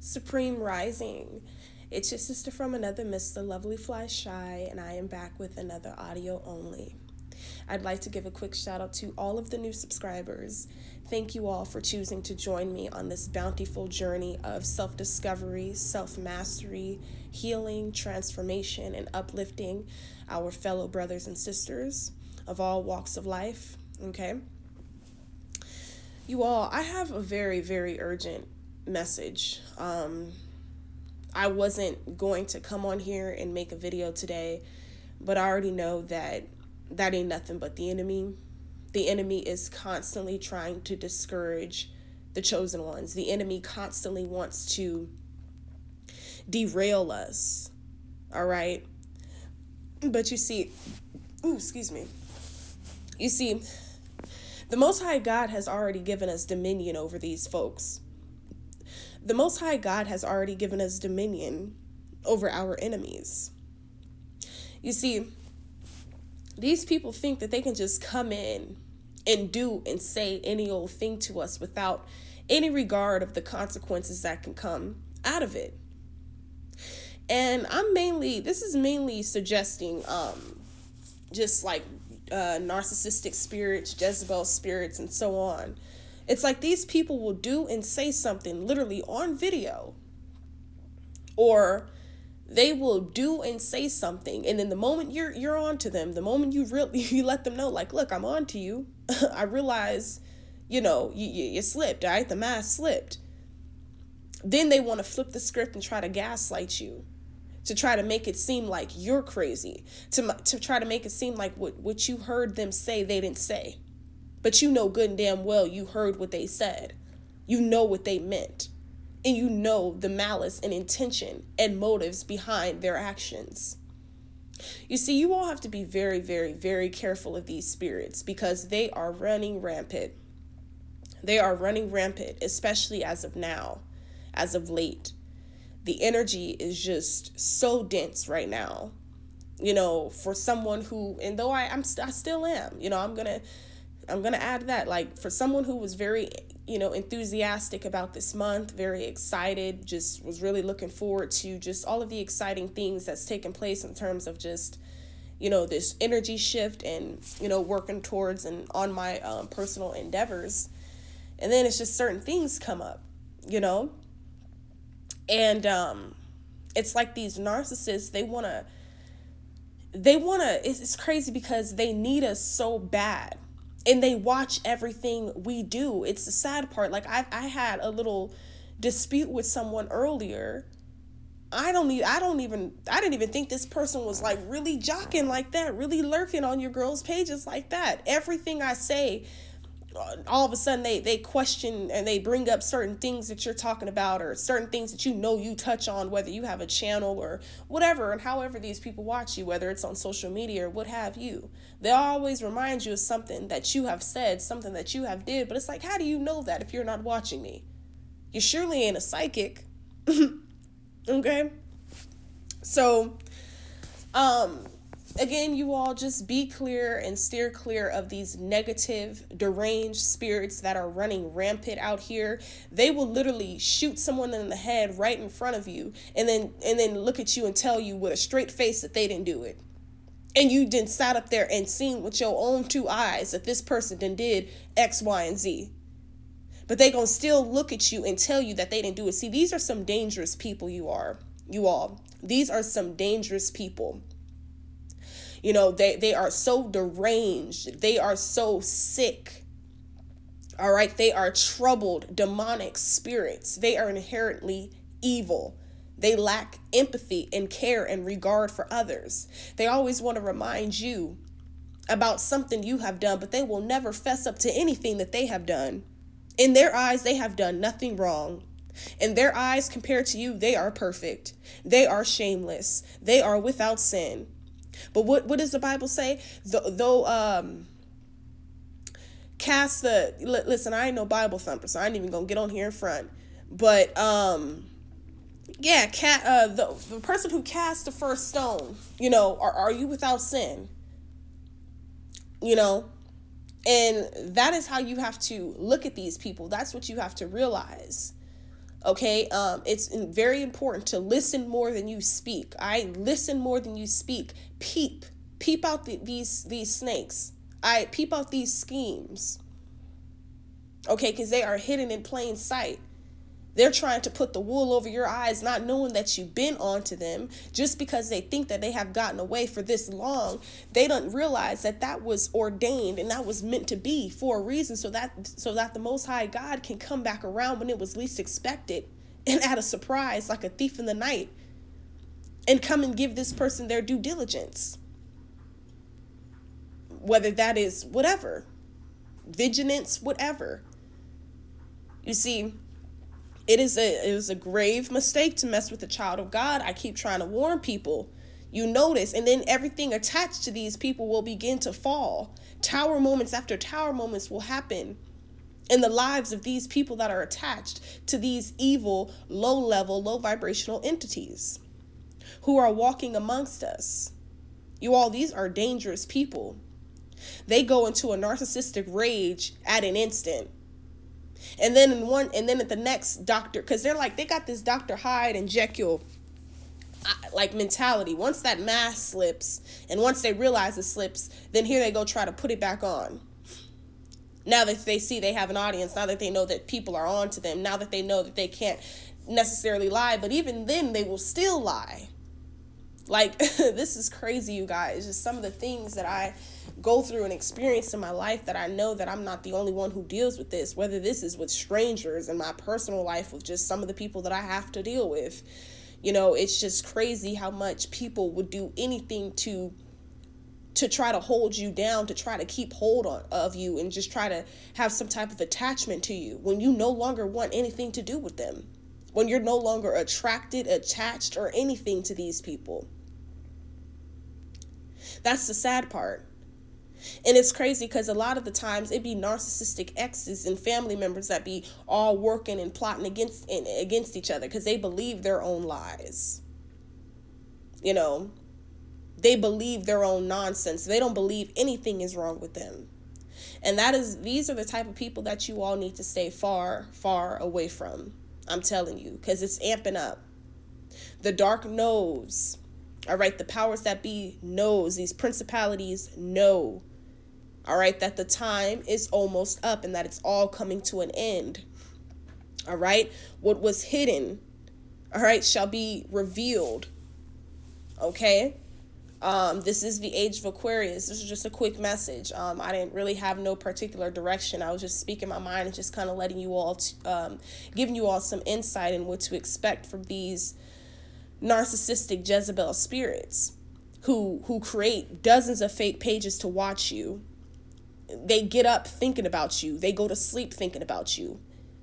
Supreme Rising. It's your sister from another Mr. Lovely Fly Shy, and I am back with another audio only. I'd like to give a quick shout out to all of the new subscribers. Thank you all for choosing to join me on this bountiful journey of self discovery, self mastery, healing, transformation, and uplifting our fellow brothers and sisters of all walks of life. Okay? You all, I have a very, very urgent message. I wasn't going to come on here and make a video today, but I already know that ain't nothing but the enemy. The enemy is constantly trying to discourage the chosen ones. The enemy constantly wants to derail us. All right. But you see, excuse me. You see, the Most High God has already given us dominion over these folks. The Most High God has already given us dominion over our enemies. You see, these people think that they can just come in and do and say any old thing to us without any regard of the consequences that can come out of it. And this is mainly suggesting just like narcissistic spirits, Jezebel spirits, and so on. It's like these people will do and say something literally on video, or they will do and say something, and then the moment you're on to them, the moment you let them know, like, look, I'm on to you. I realize, you slipped, all right? The mask slipped. Then they want to flip the script and try to gaslight you, to try to make it seem like you're crazy, to try to make it seem like what you heard them say they didn't say. But you know good and damn well you heard what they said. You know what they meant. And you know the malice and intention and motives behind their actions. You see, you all have to be very, very, very careful of these spirits because they are running rampant. They are running rampant, especially as of now, as of late. The energy is just so dense right now. For someone who, and though I still am, I'm gonna add that, like, for someone who was very, enthusiastic about this month, very excited, just was really looking forward to just all of the exciting things that's taken place in terms of just, this energy shift and, working towards and on my personal endeavors. And then it's just certain things come up, and it's like these narcissists, they want to, it's crazy because they need us so bad. And they watch everything we do. It's the sad part. Like, I had a little dispute with someone earlier. I didn't even think this person was like really jocking like that, really lurking on your girls' pages like that. Everything I say, all of a sudden they question and they bring up certain things that you're talking about, or certain things that you touch on, whether you have a channel or whatever, and however these people watch you, whether it's on social media or what have you. They always remind you of something that you have said, something that you have did, but it's like, how do you know that if you're not watching me? You surely ain't a psychic. Okay? So, again, you all just be clear and steer clear of these negative, deranged spirits that are running rampant out here. They will literally shoot someone in the head right in front of you and then look at you and tell you with a straight face that they didn't do it. And you didn't sat up there and seen with your own two eyes that this person did X, Y, and Z. But they gonna still look at you and tell you that they didn't do it. See, these are some dangerous people, you all. These are some dangerous people. They are so deranged. They are so sick. All right. They are troubled, demonic spirits. They are inherently evil. They lack empathy and care and regard for others. They always want to remind you about something you have done, but they will never fess up to anything that they have done. In their eyes, they have done nothing wrong. In their eyes, compared to you, they are perfect. They are shameless. They are without sin. But what does the Bible say? Listen, I ain't no Bible thumper, so I ain't even gonna get on here in front. But the person who cast the first stone, are you without sin? And that is how you have to look at these people. That's what you have to realize. Okay, it's very important to listen more than you speak. I listen more than you speak. Peep out these snakes. I peep out these schemes. Okay, because they are hidden in plain sight. They're trying to put the wool over your eyes, not knowing that you've been onto them. Just because they think that they have gotten away for this long, they don't realize that that was ordained and that was meant to be for a reason, so that the Most High God can come back around when it was least expected and add a surprise like a thief in the night and come and give this person their due diligence. Whether that is whatever, vigilance, whatever. You see, it is a grave mistake to mess with a child of God. I keep trying to warn people. You notice, and then everything attached to these people will begin to fall. Tower moments after tower moments will happen in the lives of these people that are attached to these evil, low-level, low-vibrational entities who are walking amongst us. You all, these are dangerous people. They go into a narcissistic rage at an instant. And then at the next doctor, because they got this Dr. Hyde and Jekyll like mentality. Once that mask slips and once they realize it slips, then here they go try to put it back on. Now that they see they have an audience, now that they know that people are on to them, now that they know that they can't necessarily lie, but even then they will still lie. Like, this is crazy, you guys. Just some of the things that I go through and experience in my life that I know that I'm not the only one who deals with this, whether this is with strangers in my personal life, with just some of the people that I have to deal with. You know, it's just crazy how much people would do anything to try to hold you down, to try to keep hold of you and just try to have some type of attachment to you when you no longer want anything to do with them, when you're no longer attracted, attached, or anything to these people. That's the sad part. And it's crazy because a lot of the times it be narcissistic exes and family members that be all working and plotting against each other because they believe their own lies. You know, they believe their own nonsense. They don't believe anything is wrong with them. And these are the type of people that you all need to stay far, far away from. I'm telling you, because it's amping up. The dark knows. All right, the powers that be knows. These principalities know. All right, that the time is almost up and that it's all coming to an end. All right, what was hidden, all right, shall be revealed. Okay, this is the age of Aquarius. This is just a quick message. I didn't really have no particular direction. I was just speaking my mind and just kind of letting you all, giving you all some insight in what to expect from these narcissistic Jezebel spirits who create dozens of fake pages to watch you. They get up thinking about you. They go to sleep thinking about you.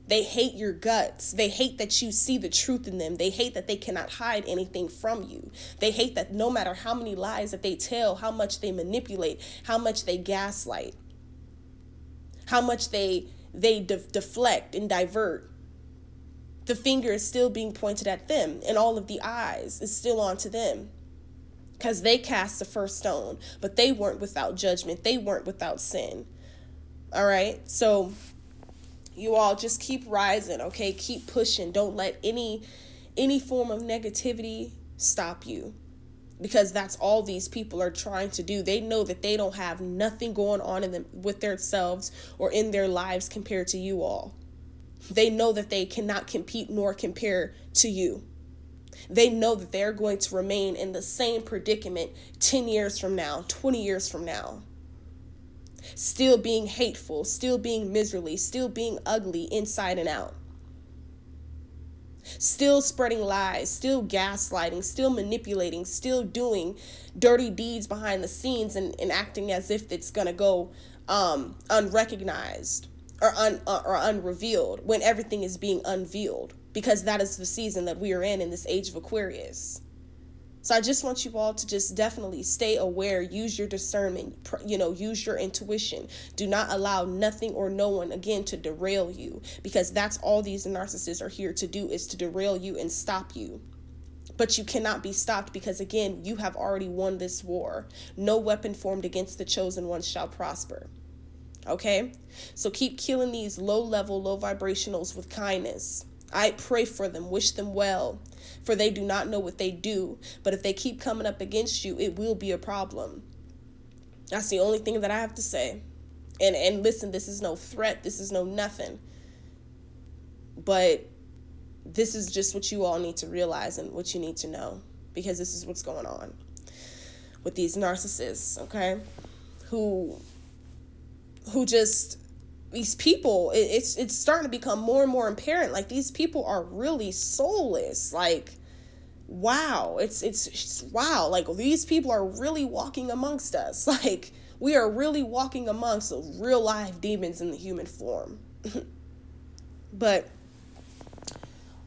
They hate your guts. They hate that you see the truth in them. They hate that they cannot hide anything from you. They hate that no matter how many lies that they tell, how much they manipulate, how much they gaslight, how much they deflect and divert. The finger is still being pointed at them and all of the eyes is still on to them because they cast the first stone, but they weren't without judgment. They weren't without sin. All right. So you all just keep rising. Okay. Keep pushing. Don't let any form of negativity stop you, because that's all these people are trying to do. They know that they don't have nothing going on in them with themselves or in their lives compared to you all. They know that they cannot compete nor compare to you. They know that they're going to remain in the same predicament 10 years from now, 20 years from now. Still being hateful, still being miserly, still being ugly inside and out. Still spreading lies, still gaslighting, still manipulating, still doing dirty deeds behind the scenes and acting as if it's going to go unrecognized or unrevealed when everything is being unveiled, because that is the season that we are in this age of Aquarius. So I just want you all to just definitely stay aware, use your discernment, use your intuition. Do not allow nothing or no one, again, to derail you, because that's all these narcissists are here to do, is to derail you and stop you. But you cannot be stopped because, again, you have already won this war. No weapon formed against the chosen ones shall prosper. Okay? So keep killing these low-level, low vibrationals with kindness. I pray for them, wish them well, for they do not know what they do. But if they keep coming up against you, it will be a problem. That's the only thing that I have to say. And listen, this is no threat. This is no nothing. But this is just what you all need to realize and what you need to know, because this is what's going on with these narcissists, okay? Who just, these people, it's starting to become more and more apparent. Like, these people are really soulless. Like, wow, it's wow. Like, these people are really walking amongst us. Like, we are really walking amongst real live demons in the human form. But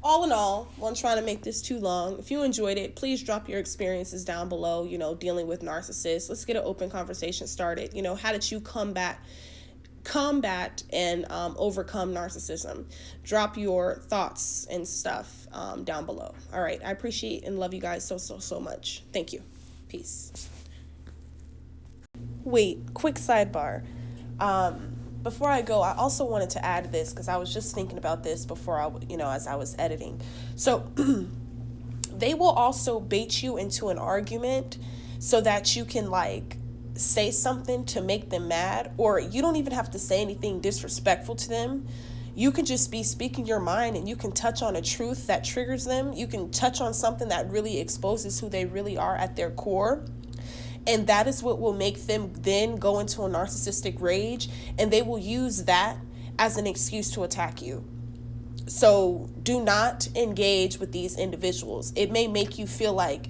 all in all, I won't try to make this too long. If you enjoyed it, please drop your experiences down below, dealing with narcissists. Let's get an open conversation started. How did you combat and overcome narcissism? Drop your thoughts and stuff down below. All right. I appreciate and love you guys so much. Thank you. Peace. Wait, quick sidebar. Before I go, I also wanted to add this because I was just thinking about this before as I was editing. So they will also bait you into an argument so that you can say something to make them mad, or you don't even have to say anything disrespectful to them. You can just be speaking your mind, and you can touch on a truth that triggers them. You can touch on something that really exposes who they really are at their core. And that is what will make them then go into a narcissistic rage, and they will use that as an excuse to attack you. So do not engage with these individuals. It may make you feel like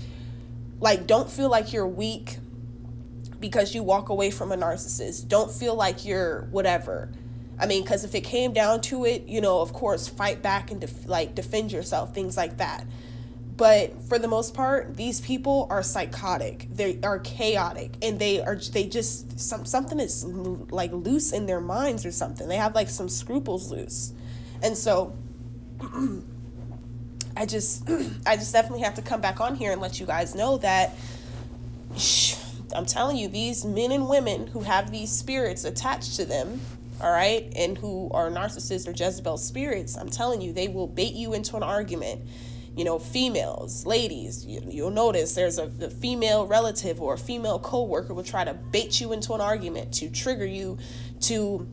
don't feel like you're weak because you walk away from a narcissist. Don't feel like you're whatever. I mean, because if it came down to it, of course, fight back and defend yourself, things like that. But for the most part, these people are psychotic. They are chaotic, and something is loose in their minds or something. They have some scruples loose. And so I just definitely have to come back on here and let you guys know that I'm telling you, these men and women who have these spirits attached to them, all right, and who are narcissists or Jezebel spirits, I'm telling you, they will bait you into an argument. Females, ladies, you'll notice there's a female relative or a female coworker will try to bait you into an argument to trigger you to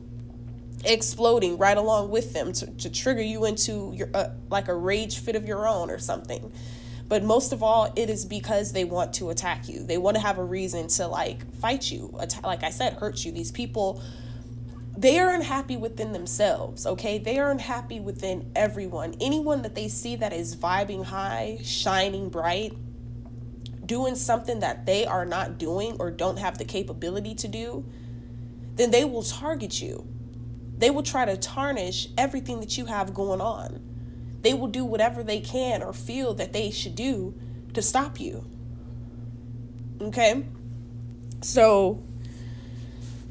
exploding right along with them, to trigger you into your a rage fit of your own or something. But most of all, it is because they want to attack you. They want to have a reason to fight you, like I said, hurt you. These people, they are unhappy within themselves, okay? They are unhappy within everyone. Anyone that they see that is vibing high, shining bright, doing something that they are not doing or don't have the capability to do, then they will target you. They will try to tarnish everything that you have going on. They will do whatever they can or feel that they should do to stop you. Okay? So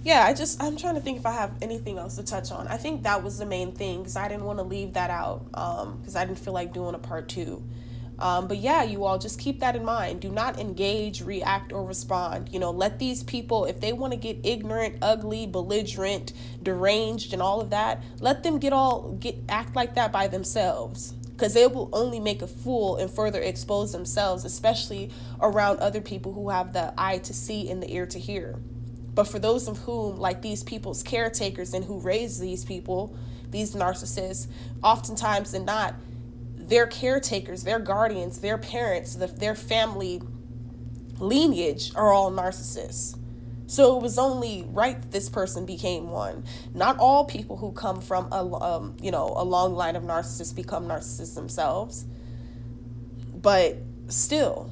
yeah, I'm trying to think if I have anything else to touch on. I think that was the main thing because I didn't want to leave that out because I didn't feel like doing a part 2. But yeah, you all just keep that in mind. Do not engage, react, or respond. Let these people, if they want to get ignorant, ugly, belligerent, deranged, and all of that, let them act like that by themselves, because they will only make a fool and further expose themselves, especially around other people who have the eye to see and the ear to hear. But for those of whom, like these people's caretakers and who raise these people, these narcissists, oftentimes than not, their caretakers, their guardians, their parents, their family lineage are all narcissists. So it was only right that this person became one. Not all people who come from a long line of narcissists become narcissists themselves, but still.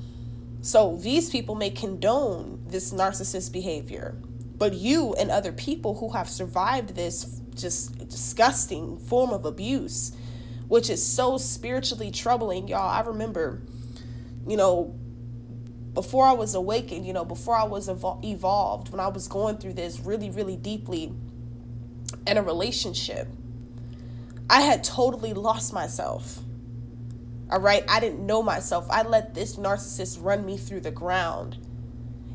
So these people may condone this narcissist behavior, but you and other people who have survived this just disgusting form of abuse, which is so spiritually troubling, y'all. I remember, before I was awakened, before I was evolved, when I was going through this really, really deeply in a relationship, I had totally lost myself. All right. I didn't know myself. I let this narcissist run me through the ground.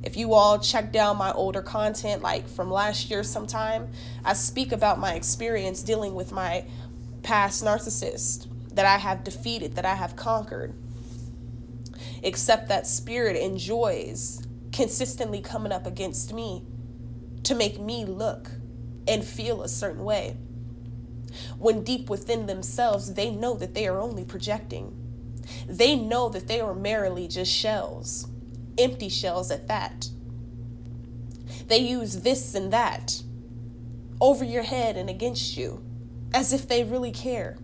If you all check down my older content, like from last year sometime, I speak about my experience dealing with my past narcissist. that I have defeated, that I have conquered. Except that spirit enjoys consistently coming up against me to make me look and feel a certain way, when deep within themselves, they know that they are only projecting. They know that they are merely just shells, empty shells at that. They use this and that over your head and against you as if they really care.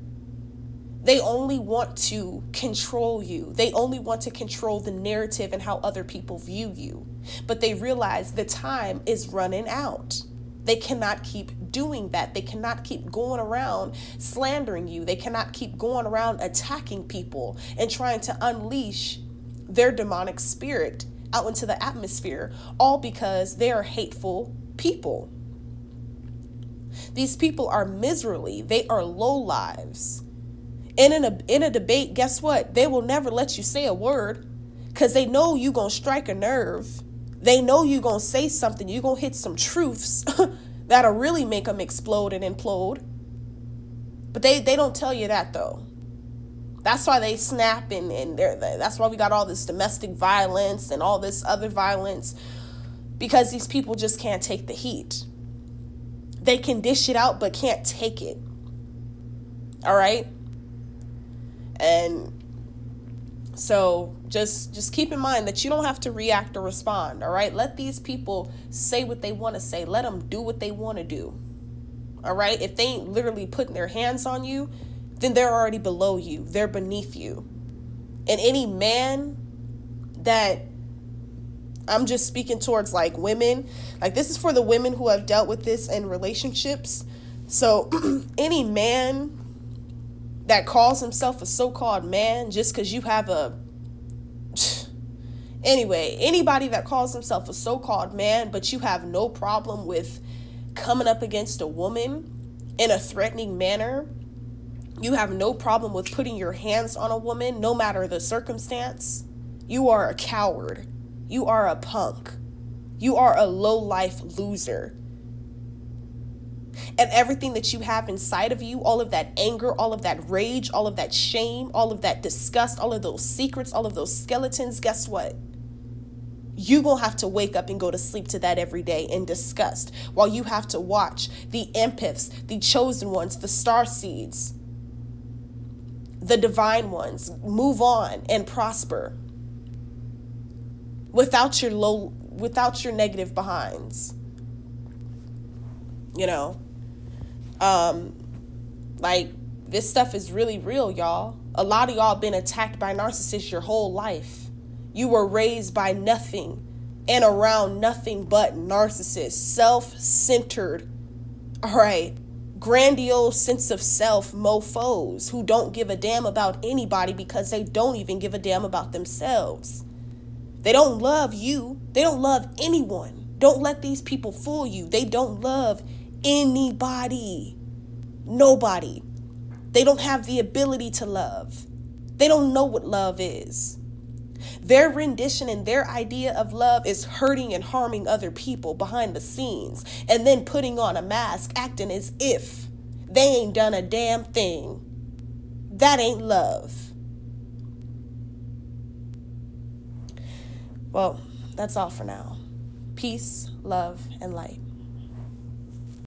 They only want to control you. They only want to control the narrative and how other people view you. But they realize the time is running out. They cannot keep doing that. They cannot keep going around slandering you. They cannot keep going around attacking people and trying to unleash their demonic spirit out into the atmosphere, all because they are hateful people. These people are miserly. They are low lives. And in a debate, guess what? They will never let you say a word because they know you're going to strike a nerve. They know you're going to say something. You're going to hit some truths that'll really make them explode and implode. But they don't tell you that, though. That's why they snap, and that's why we got all this domestic violence and all this other violence, because these people just can't take the heat. They can dish it out, but can't take it. All right? And so just keep in mind that you don't have to react or respond, all right? Let these people say what they want to say. Let them do what they want to do, all right? If they ain't literally putting their hands on you, then they're already below you. They're beneath you. And any man that, I'm just speaking towards like women, like this is for the women who have dealt with this in relationships. So any man that calls himself a so-called man just because you have anyway, anybody that calls himself a so-called man, but you have no problem with coming up against a woman in a threatening manner, you have no problem with putting your hands on a woman, no matter the circumstance, you are a coward. You are a punk. You are a low-life loser. And everything that you have inside of you, all of that anger, all of that rage, all of that shame, all of that disgust, all of those secrets, all of those skeletons, guess what? You're going to have to wake up and go to sleep to that every day in disgust, while you have to watch the empaths, the chosen ones, the star seeds, the divine ones move on and prosper without your negative behinds. You know, like this stuff is really real, y'all. A lot of y'all been attacked by narcissists your whole life. You were raised by nothing and around nothing but narcissists, self-centered, all right, grandiose sense of self mofos who don't give a damn about anybody because they don't even give a damn about themselves. They don't love you. They don't love anyone. Don't let these people fool you. They don't love anybody. Nobody. They don't have the ability to love. They don't know what love is. Their rendition and their idea of love is hurting and harming other people behind the scenes and then putting on a mask, acting as if they ain't done a damn thing. That ain't love. Well, that's all for now. Peace, love, and light.